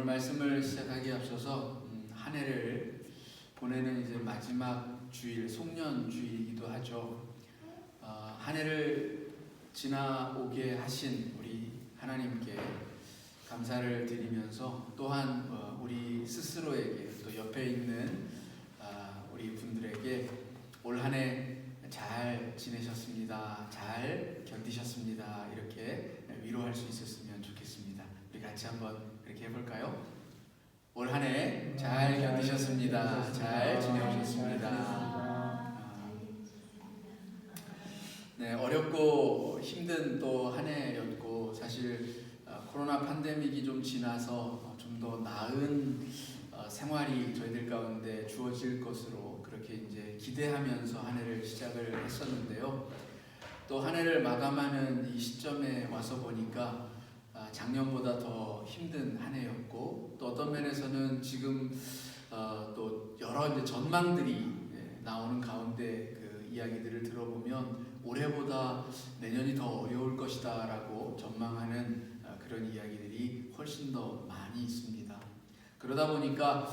오늘 말씀을 시작하기에 앞서서 한 해를 보내는 이제 마지막 주일, 송년 주일이기도 하죠. 한 해를 지나오게 하신 우리 하나님께 감사를 드리면서 또한 우리 스스로에게 또 옆에 있는 우리 분들에게 올 한 해 잘 지내셨습니다, 잘 견디셨습니다, 이렇게 위로할 수 있었으면 좋겠습니다. 우리 같이 한번 그렇게 해볼까요? 올 한 해 잘 견디셨습니다, 잘 지내오셨습니다. 네, 어렵고 힘든 또 한 해였고, 사실 코로나 팬데믹이 좀 지나서 좀 더 나은 생활이 저희들 가운데 주어질 것으로 그렇게 이제 기대하면서 한 해를 시작을 했었는데요. 또 한 해를 마감하는 이 시점에 와서 보니까 작년보다 더 힘든 한 해였고, 또 어떤 면에서는 지금 또 여러 이제 전망들이 나오는 가운데 그 이야기들을 들어보면 올해보다 내년이 더 어려울 것이다라고 전망하는 그런 이야기들이 훨씬 더 많이 있습니다. 그러다 보니까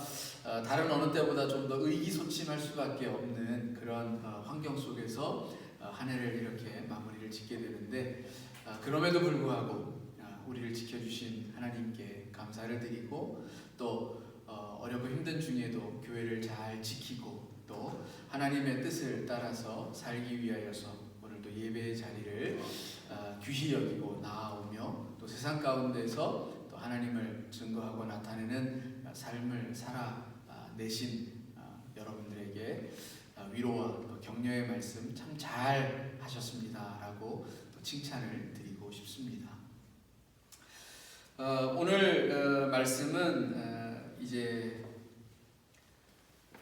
다른 어느 때보다 좀 더 의기소침할 수밖에 없는 그런 환경 속에서 한 해를 이렇게 마무리를 짓게 되는데, 그럼에도 불구하고 우리를 지켜주신 하나님께 감사를 드리고, 또 어렵고 힘든 중에도 교회를 잘 지키고 또 하나님의 뜻을 따라서 살기 위하여서 오늘도 예배의 자리를 귀히 여기고 나아오며 또 세상 가운데서 또 하나님을 증거하고 나타내는 삶을 살아내신 여러분들에게 위로와 또 격려의 말씀 참 잘 하셨습니다 라고 또 칭찬을 드리고 싶습니다. 오늘 말씀은 이제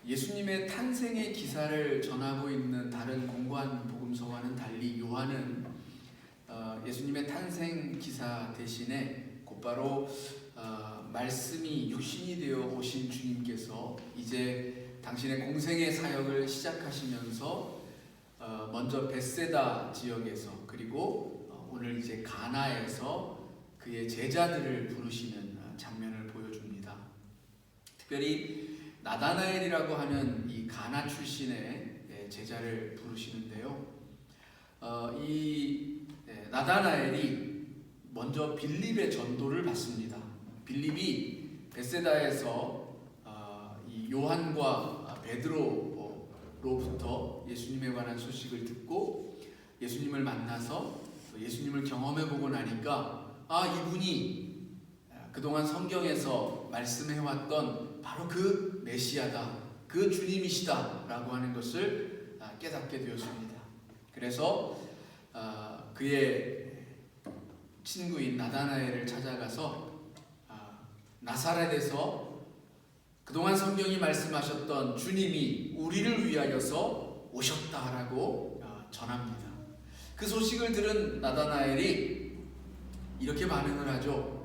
예수님의 탄생의 기사를 전하고 있는 다른 공관 복음서와는 달리, 요한은 예수님의 탄생 기사 대신에 곧바로 말씀이 육신이 되어 오신 주님께서 이제 당신의 공생의 사역을 시작하시면서 먼저 벳세다 지역에서, 그리고 오늘 이제 가나에서 그의 제자들을 부르시는 장면을 보여줍니다. 특별히 나다나엘이라고 하는 이 가나 출신의 제자를 부르시는데요. 이 나다나엘이 먼저 빌립의 전도를 받습니다. 빌립이 벳세다에서 이 요한과 베드로로부터 예수님에 관한 소식을 듣고 예수님을 만나서 예수님을 경험해보고 나니까 이분이 그동안 성경에서 말씀해왔던 바로 그 메시아다, 그 주님이시다 라고 하는 것을 깨닫게 되었습니다. 그래서 그의 친구인 나다나엘을 찾아가서 나사렛에서 그동안 성경이 말씀하셨던 주님이 우리를 위하여서 오셨다라고 전합니다. 그 소식을 들은 나다나엘이 이렇게 반응을 하죠.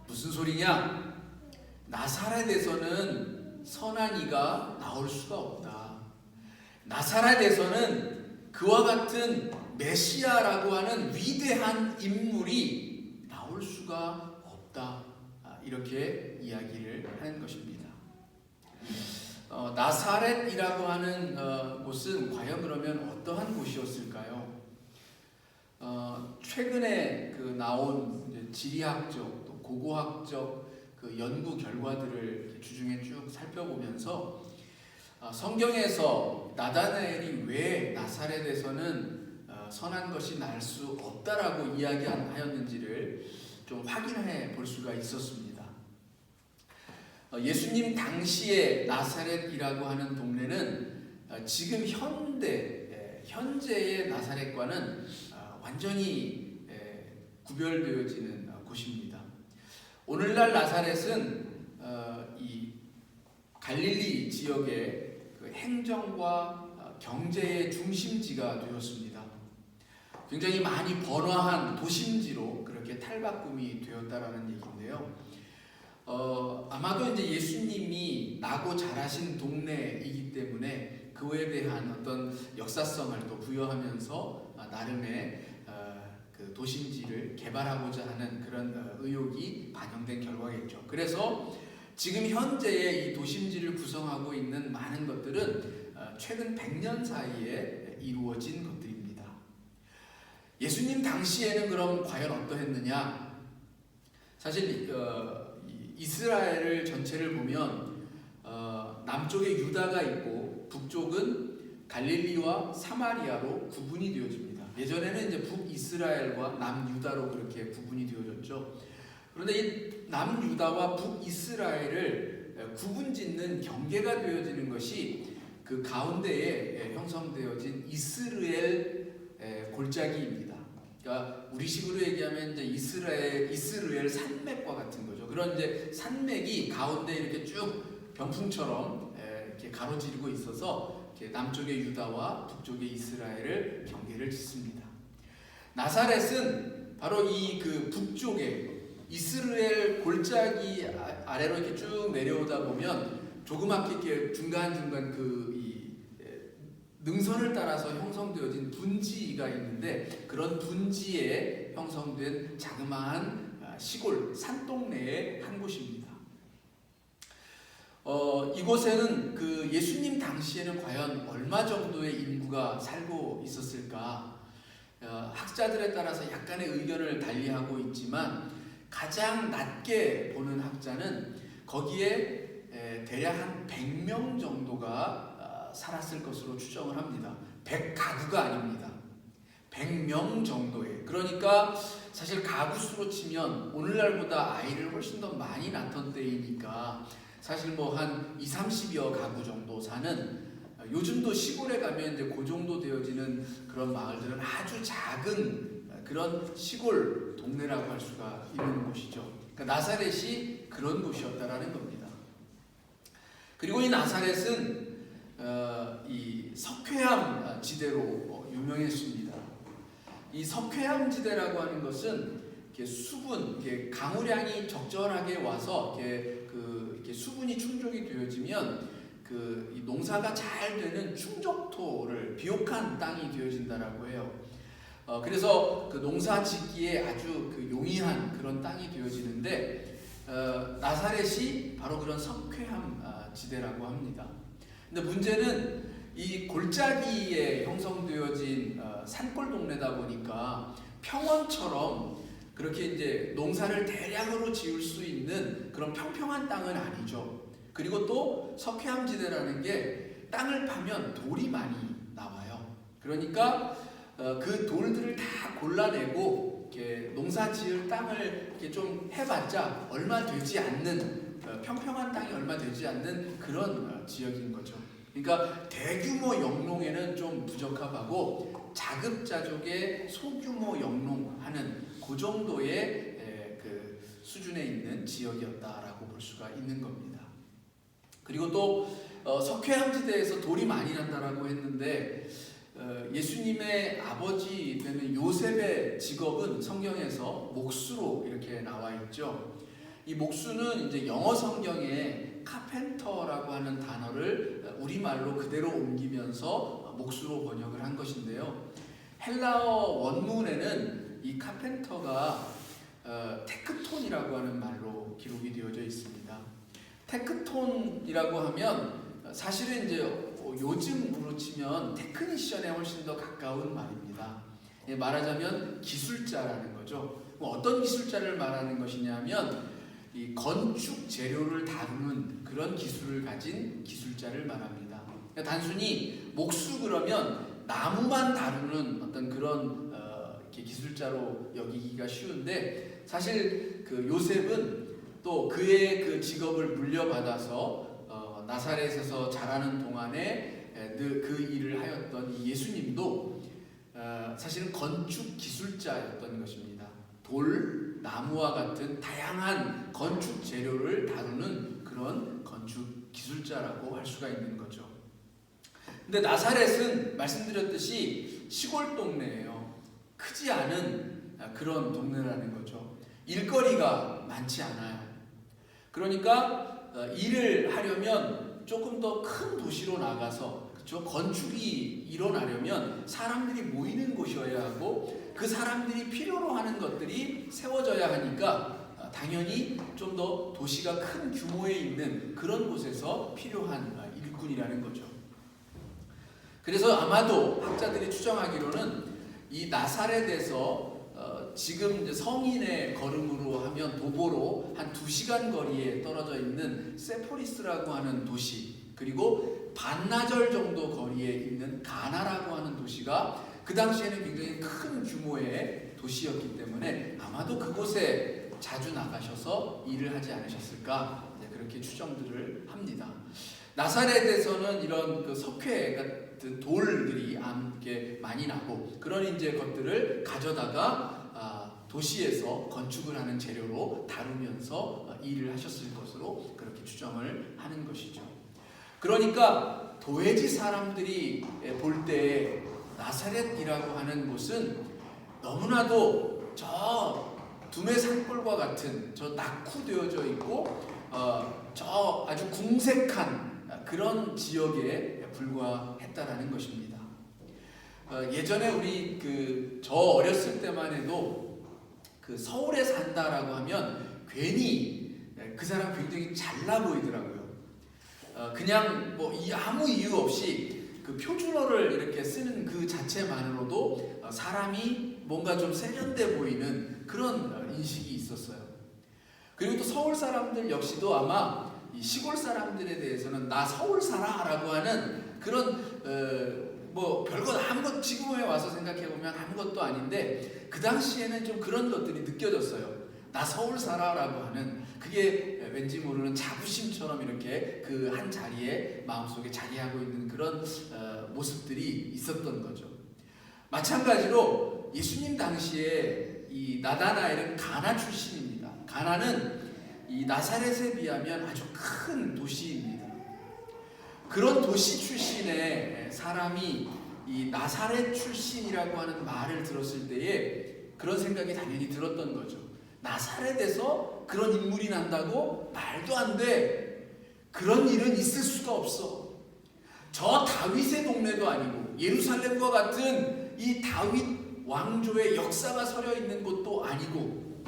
무슨 소리냐? 나사렛에서는 선한 이가 나올 수가 없다. 나사렛에서는 그와 같은 메시아라고 하는 위대한 인물이 나올 수가 없다. 이렇게 이야기를 하는 것입니다. 나사렛이라고 하는 곳은 과연 그러면 어떠한 곳이었을까요? 최근에 나온 지리학적 또 고고학적 그 연구 결과들을 주중에 쭉 살펴보면서 성경에서 나다나엘이 왜 나사렛에서는 선한 것이 날 수 없다라고 이야기하였는지를 좀 확인해 볼 수가 있었습니다. 예수님 당시의 나사렛이라고 하는 동네는 지금 현재의 나사렛과는 완전히 구별되어지는 곳입니다. 오늘날 나사렛은 이 갈릴리 지역의 그 행정과 경제의 중심지가 되었습니다. 굉장히 많이 번화한 도심지로 그렇게 탈바꿈이 되었다라는 얘기인데요. 아마도 이제 예수님이 나고 자라신 동네이기 때문에 그에 대한 어떤 역사성을 또 부여하면서 나름의 그 도심지를 개발하고자 하는 그런 의욕이 반영된 결과겠죠. 그래서 지금 현재의 이 도심지를 구성하고 있는 많은 것들은 최근 100년 사이에 이루어진 것들입니다. 예수님 당시에는 그럼 과연 어떠했느냐? 사실 이스라엘을 전체를 보면 남쪽에 유다가 있고 북쪽은 갈릴리와 사마리아로 구분이 되어집니다. 예전에는 이제 북이스라엘과 남유다로 그렇게 구분이 되어졌죠. 그런데 이 남유다와 북이스라엘을 구분짓는 경계가 되어지는 것이 그 가운데에 형성되어진 이스르엘 골짜기입니다. 그러니까 우리식으로 얘기하면 이제 이스르엘 산맥과 같은 거죠. 그런 이제 산맥이 가운데 이렇게 쭉 병풍처럼 이렇게 가로지르고 있어서 이렇게 남쪽의 유다와 북쪽의 이스라엘을 경계를 짓습니다. 나사렛은 바로 이 그 북쪽에 이스라엘 골짜기 아래로 이렇게 쭉 내려오다 보면 조그맣게 이렇게 중간중간 이 능선을 따라서 형성되어진 분지가 있는데 그런 분지에 형성된 자그마한 시골 산동네의 한 곳입니다. 이곳에는 그 예수님 당시에는 과연 얼마 정도의 인구가 살고 있었을까? 학자들에 따라서 약간의 의견을 달리하고 있지만 가장 낮게 보는 학자는 거기에 대략 한 100명 정도가 살았을 것으로 추정을 합니다. 100가구가 아닙니다. 100명 정도에. 그러니까 사실 가구 수로 치면 오늘날보다 아이를 훨씬 더 많이 낳던 때이니까 사실 뭐 한 20, 30여 가구 정도 사는 요즘도 시골에 가면 이제 그 정도 되어지는 그런 마을들은 아주 작은 그런 시골 동네라고 할 수가 있는 곳이죠. 그러니까 나사렛이 그런 곳이었다라는 겁니다. 그리고 이 나사렛은 이 석회암 지대로 유명했습니다. 이 석회암 지대라고 하는 것은 이렇게 수분, 이렇게 강우량이 적절하게 와서 이렇게 수분이 충족이 되어지면 이 농사가 잘 되는 충족토를 비옥한 땅이 되어진다라고 해요. 그래서 그 농사 짓기에 아주 용이한 그런 땅이 되어지는데 나사렛이 바로 그런 석회암 지대라고 합니다. 근데 문제는 이 골짜기에 형성되어진 산골 동네다 보니까 평원처럼 그렇게 이제 농사를 대량으로 지을 수 있는 그런 평평한 땅은 아니죠. 그리고 또 석회암지대라는 게 땅을 파면 돌이 많이 나와요. 그러니까 그 돌들을 다 골라내고 이렇게 농사 지을 땅을 이렇게 좀 해봤자 얼마 되지 않는 평평한 땅이 얼마 되지 않는 그런 지역인 거죠. 그러니까 대규모 영농에는 좀 부적합하고 자급자족의 소규모 영농하는 그 정도의 그 수준에 있는 지역이었다라고 볼 수가 있는 겁니다. 그리고 또 석회암지대에서 돌이 많이 난다라고 했는데 예수님의 아버지 되는 요셉의 직업은 성경에서 목수로 이렇게 나와 있죠. 이 목수는 이제 영어 성경에 카펜터라고 하는 단어를 우리말로 그대로 옮기면서 목수로 번역을 한 것인데요. 헬라어 원문에는 이 카펜터가 테크톤이라고 하는 말로 기록이 되어져 있습니다. 테크톤이라고 하면 사실은 이제 요즘으로 치면 테크니션에 훨씬 더 가까운 말입니다. 말하자면 기술자라는 거죠. 어떤 기술자를 말하는 것이냐면 이 건축 재료를 다루는 그런 기술을 가진 기술자를 말합니다. 그러니까 단순히 목수 그러면 나무만 다루는 어떤 그런 이렇게 기술자로 여기기가 쉬운데 사실 그 요셉은 또 그의 그 직업을 물려받아서 나사렛에서 자라는 동안에 그 일을 하였던 이 예수님도 사실은 건축 기술자였던 것입니다. 돌, 나무와 같은 다양한 건축 재료를 다루는 그런 건축 기술자라고 할 수가 있는 거죠. 근데 나사렛은 말씀드렸듯이 시골 동네예요. 크지 않은 그런 동네라는 거죠. 일거리가 많지 않아요. 그러니까 일을 하려면 조금 더 큰 도시로 나가서 그렇죠? 건축이 일어나려면 사람들이 모이는 곳이어야 하고 그 사람들이 필요로 하는 것들이 세워져야 하니까 당연히 좀 더 도시가 큰 규모에 있는 그런 곳에서 필요한 일꾼이라는 거죠. 그래서 아마도 학자들이 추정하기로는 이 나사렛에서 지금 이제 성인의 걸음으로 하면 도보로 한 2시간 거리에 떨어져 있는 세포리스라고 하는 도시, 그리고 반나절 정도 거리에 있는 가나라고 하는 도시가 그 당시에는 굉장히 큰 규모의 도시였기 때문에 아마도 그곳에 자주 나가셔서 일을 하지 않으셨을까, 그렇게 추정들을 합니다. 나사렛에서는 이런 그 석회 같은 돌들이 함께 많이 나고 그런 이제 것들을 가져다가 도시에서 건축을 하는 재료로 다루면서 일을 하셨을 것으로 그렇게 추정을 하는 것이죠. 그러니까 도회지 사람들이 볼 때 나사렛이라고 하는 곳은 너무나도 저 두메 산골과 같은 저 낙후되어져 있고 저 아주 궁색한 그런 지역에 불과했다라는 것입니다. 예전에 우리 저 어렸을 때만 해도 그 서울에 산다라고 하면 괜히 그 사람 굉장히 잘나 보이더라고요. 그냥 뭐 아무 이유 없이 그 표준어를 이렇게 쓰는 그 자체만으로도 사람이 뭔가 좀 세련돼 보이는 그런 인식이 있었어요. 그리고 또 서울 사람들 역시도 아마 이 시골 사람들에 대해서는 나 서울 살아라고 하는 그런 뭐 별것 아무것 지금에 와서 생각해 보면 아무것도 아닌데 그 당시에는 좀 그런 것들이 느껴졌어요. 나 서울 살아라고 하는 그게 왠지 모르는 자부심처럼 이렇게 그 한 자리에 마음속에 자리하고 있는 그런 모습들이 있었던 거죠. 마찬가지로 예수님 당시에 이 나다나엘은 가나 출신입니다. 가나는 이 나사렛에 비하면 아주 큰 도시입니다. 그런 도시 출신의 사람이 이 나사렛 출신이라고 하는 말을 들었을 때에 그런 생각이 당연히 들었던 거죠. 나사렛에서 그런 인물이 난다고? 말도 안 돼. 그런 일은 있을 수가 없어. 저 다윗의 동네도 아니고 예루살렘과 같은 이 다윗 왕조의 역사가 서려 있는 곳도 아니고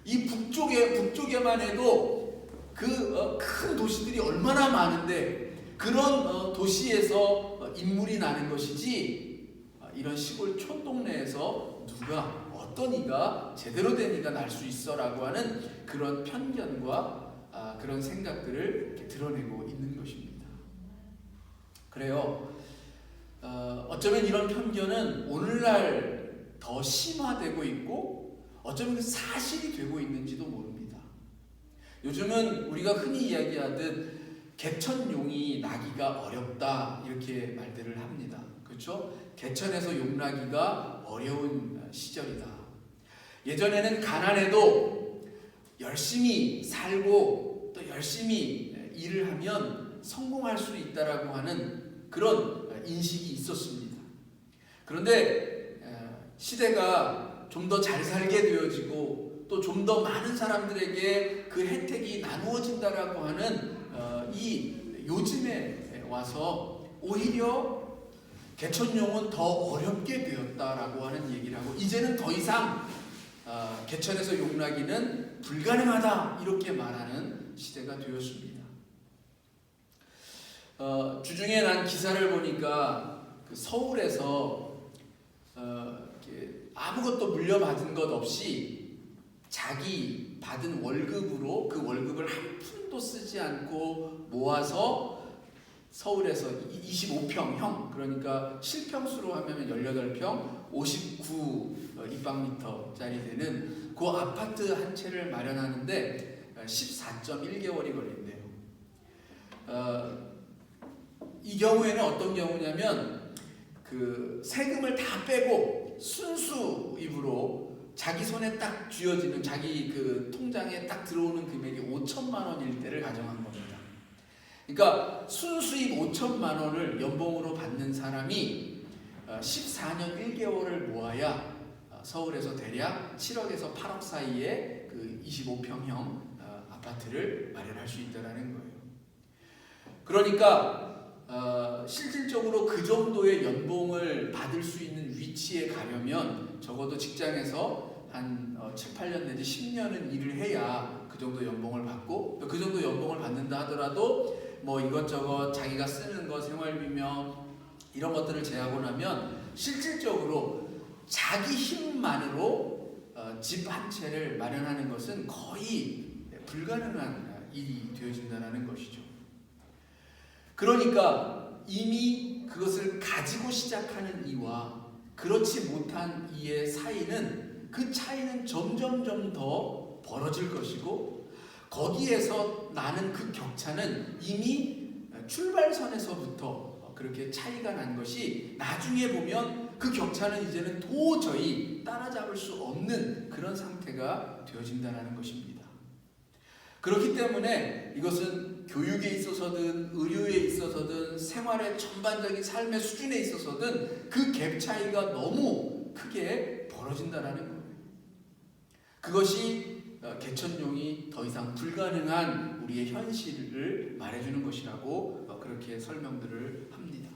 이 북쪽에만 해도 그 큰 도시들이 얼마나 많은데 그런 도시에서 인물이 나는 것이지 이런 시골 촌동네에서 누가 어떤 이가 제대로 된 이가 날 수 있어라고 하는 그런 편견과 그런 생각들을 이렇게 드러내고 있는 것입니다. 그래요. 어쩌면 이런 편견은 오늘날 더 심화되고 있고 어쩌면 그 사실이 되고 있는지도 모릅니다. 요즘은 우리가 흔히 이야기하듯 개천용이 나기가 어렵다 이렇게 말들을 합니다. 그렇죠? 개천에서 용 나기가 어려운 시절이다. 예전에는 가난해도 열심히 살고 또 열심히 일을 하면 성공할 수 있다라고 하는 그런 인식이 있었습니다. 그런데 시대가 좀 더 잘 살게 되어지고 또 좀 더 많은 사람들에게 그 혜택이 나누어진다라고 하는 이 요즘에 와서 오히려 개천용은 더 어렵게 되었다라고 하는 얘기를 하고 이제는 더 이상 개천에서 용나기는 불가능하다 이렇게 말하는 시대가 되었습니다. 주중에 난 기사를 보니까 그 서울에서 아무것도 물려받은 것 없이 자기 받은 월급으로 그 월급을 한 푼도 쓰지 않고 모아서 서울에서 25평형 그러니까 실평수로 하면 18평 59 입방미터짜리 되는 그 아파트 한 채를 마련하는데 14.1개월이 걸린대요. 이 경우에는 어떤 경우냐면 그 세금을 다 빼고 순수 입으로 자기 손에 딱 쥐어지는 자기 그 통장에 딱 들어오는 금액이 5천만 원일 때를 가정한 겁니다. 그러니까 순수입 5천만 원을 연봉으로 받는 사람이 14년 1개월을 모아야 서울에서 대략 7억에서 8억 사이에 그 25평형 아파트를 마련할 수 있다는 거예요. 그러니까 실질적으로 그 정도의 연봉을 받을 수 있는 위치에 가려면 적어도 직장에서 한 7, 8년 내지 10년은 일을 해야 그 정도 연봉을 받고, 또 그 정도 연봉을 받는다 하더라도 뭐 이것저것 자기가 쓰는 거, 생활비며 이런 것들을 제하고 나면 실질적으로 자기 힘만으로 집 한 채를 마련하는 것은 거의 불가능한 일이 되어진다는 것이죠. 그러니까 이미 그것을 가지고 시작하는 이와 그렇지 못한 이의 사이는, 그 차이는 점점점 더 벌어질 것이고, 거기에서 나는 그 격차는 이미 출발선에서부터 그렇게 차이가 난 것이 나중에 보면 그 격차는 이제는 도저히 따라잡을 수 없는 그런 상태가 되어진다는 것입니다. 그렇기 때문에 이것은 교육에 있어서든 의료에 있어서든 생활의 전반적인 삶의 수준에 있어서든 그 갭 차이가 너무 크게 벌어진다는 거예요. 그것이 개천용이 더 이상 불가능한 우리의 현실을 말해주는 것이라고 그렇게 설명들을 합니다.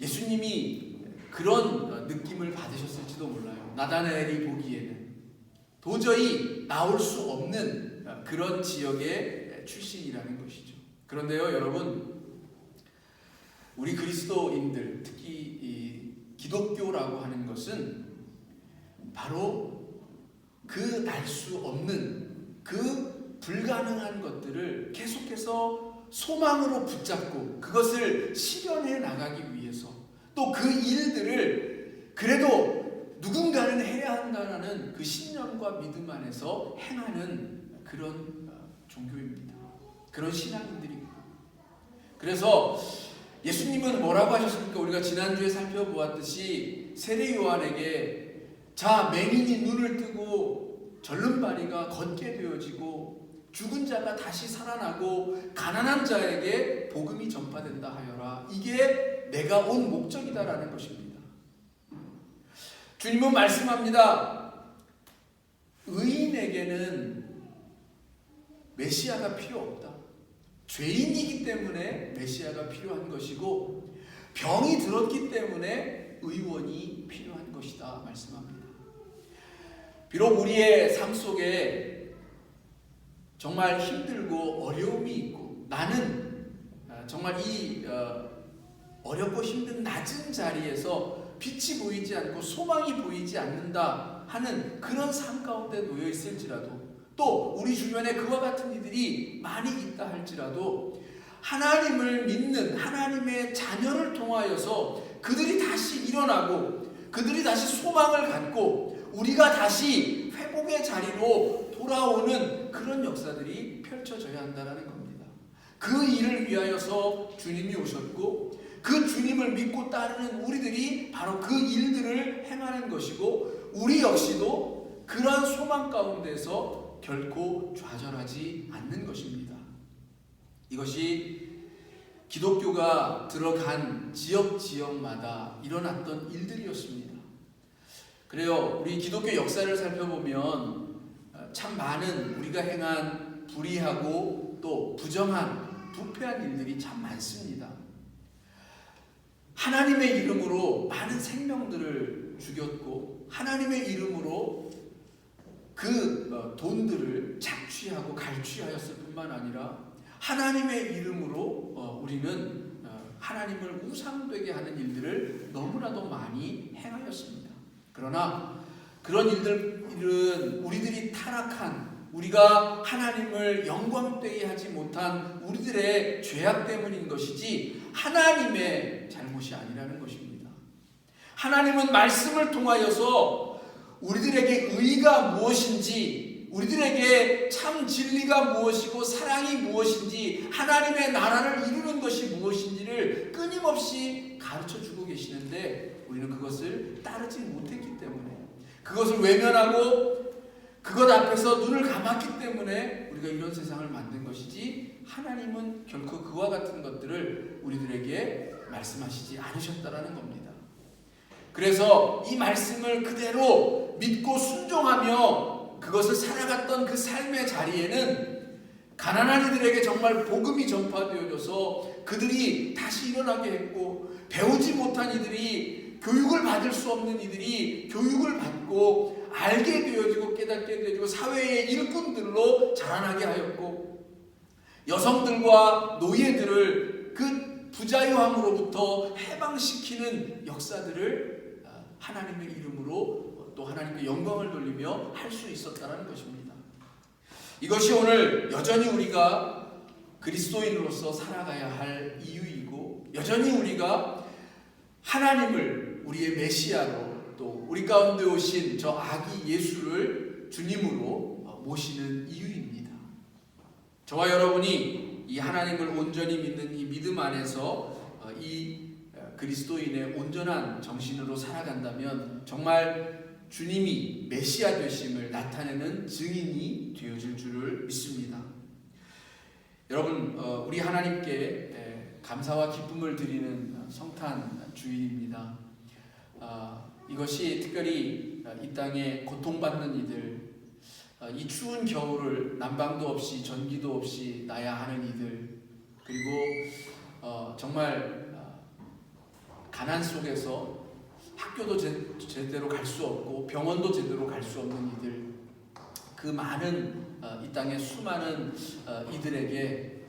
예수님이 그런 느낌을 받으셨을지도 몰라요. 나다나엘이 보기에는 도저히 나올 수 없는 그런 지역의 출신이라는 것이죠. 그런데요, 여러분, 우리 그리스도인들, 특히 이 기독교라고 하는 것은 바로 그 날 수 없는, 그 불가능한 것들을 계속해서 소망으로 붙잡고 그것을 실현해 나가기 위해서, 또 그 일들을 그래도 누군가는 해야 한다는 그 신념과 믿음 안에서 행하는 그런 종교입니다. 그런 신앙인들입니다. 그래서 예수님은 뭐라고 하셨습니까? 우리가 지난주에 살펴보았듯이 세례 요한에게 자, 맹인이 눈을 뜨고 절름발이가 걷게 되어지고 죽은 자가 다시 살아나고 가난한 자에게 복음이 전파된다 하여라. 이게 내가 온 목적이다라는 것입니다. 주님은 말씀합니다. 의인에게는 메시아가 필요 없다. 죄인이기 때문에 메시아가 필요한 것이고 병이 들었기 때문에 의원이 필요한 것이다 말씀합니다. 비록 우리의 삶 속에 정말 힘들고 어려움이 있고 나는 정말 이 어렵고 힘든 낮은 자리에서 빛이 보이지 않고 소망이 보이지 않는다 하는 그런 삶 가운데 놓여 있을지라도, 또 우리 주변에 그와 같은 이들이 많이 있다 할지라도 하나님을 믿는 하나님의 자녀를 통하여서 그들이 다시 일어나고 그들이 다시 소망을 갖고 우리가 다시 회복의 자리로 돌아오는 그런 역사들이 펼쳐져야 한다는 겁니다. 그 일을 위하여서 주님이 오셨고 그 주님을 믿고 따르는 우리들이 바로 그 일들을 행하는 것이고, 우리 역시도 그러한 소망 가운데서 결코 좌절하지 않는 것입니다. 이것이 기독교가 들어간 지역마다 일어났던 일들이었습니다. 그래요, 우리 기독교 역사를 살펴보면 참 많은 우리가 행한 불의하고 또 부정한 부패한 일들이 참 많습니다. 하나님의 이름으로 많은 생명들을 죽였고 하나님의 이름으로 그 돈들을 착취하고 갈취하였을 뿐만 아니라 하나님의 이름으로 우리는 하나님을 우상되게 하는 일들을 너무나도 많이 행하였습니다. 그러나 그런 일들은 우리들이 타락한, 우리가 하나님을 영광되게 하지 못한 우리들의 죄악 때문인 것이지 하나님의 잘못이 아니라는 것입니다. 하나님은 말씀을 통하여서 우리들에게 의가 무엇인지, 우리들에게 참 진리가 무엇이고 사랑이 무엇인지, 하나님의 나라를 이루는 것이 무엇인지를 끊임없이 가르쳐주고 계시는데 우리는 그것을 따르지 못했기 때문에, 그것을 외면하고 그것 앞에서 눈을 감았기 때문에 우리가 이런 세상을 만든 것이지, 하나님은 결코 그와 같은 것들을 우리들에게 말씀하시지 않으셨다라는 겁니다. 그래서 이 말씀을 그대로 믿고 순종하며 그것을 살아갔던 그 삶의 자리에는 가난한 이들에게 정말 복음이 전파되어져서 그들이 다시 일어나게 했고, 배우지 못한 이들이, 교육을 받을 수 없는 이들이 교육을 받고 알게 되어지고 깨닫게 되어지고 사회의 일꾼들로 자라나게 하였고, 여성들과 노예들을 그 부자유함으로부터 해방시키는 역사들을 하나님의 이름으로 또 하나님께 영광을 돌리며 할 수 있었다는 것입니다. 이것이 오늘 여전히 우리가 그리스도인으로서 살아가야 할 이유이고, 여전히 우리가 하나님을 우리의 메시아로, 또 우리 가운데 오신 저 아기 예수를 주님으로 모시는 이유입니다. 저와 여러분이 이 하나님을 온전히 믿는 이 믿음 안에서 이 그리스도인의 온전한 정신으로 살아간다면 정말 주님이 메시아 되심을 나타내는 증인이 되어질 줄을 믿습니다. 여러분, 우리 하나님께 감사와 기쁨을 드리는 성탄 주일입니다. 이것이 특별히 이 땅에 고통받는 이들, 이 추운 겨울을 난방도 없이 전기도 없이 나야 하는 이들, 그리고 정말 가난 속에서 학교도 제대로 갈 수 없고 병원도 제대로 갈 수 없는 이들, 그 많은 이 땅의 수많은 이들에게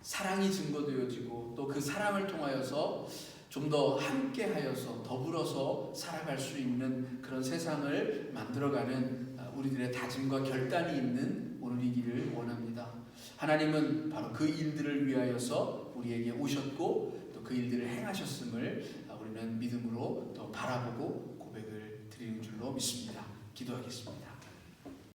사랑이 증거되어지고 또 그 사랑을 통하여서 좀 더 함께하여서 더불어서 살아갈 수 있는 그런 세상을 만들어가는 우리들의 다짐과 결단이 있는 오늘이기를 원합니다. 하나님은 바로 그 일들을 위하여서 우리에게 오셨고 또 그 일들을 행하셨음을 우리는 믿음으로 더 바라보고 고백을 드리는 줄로 믿습니다. 기도하겠습니다.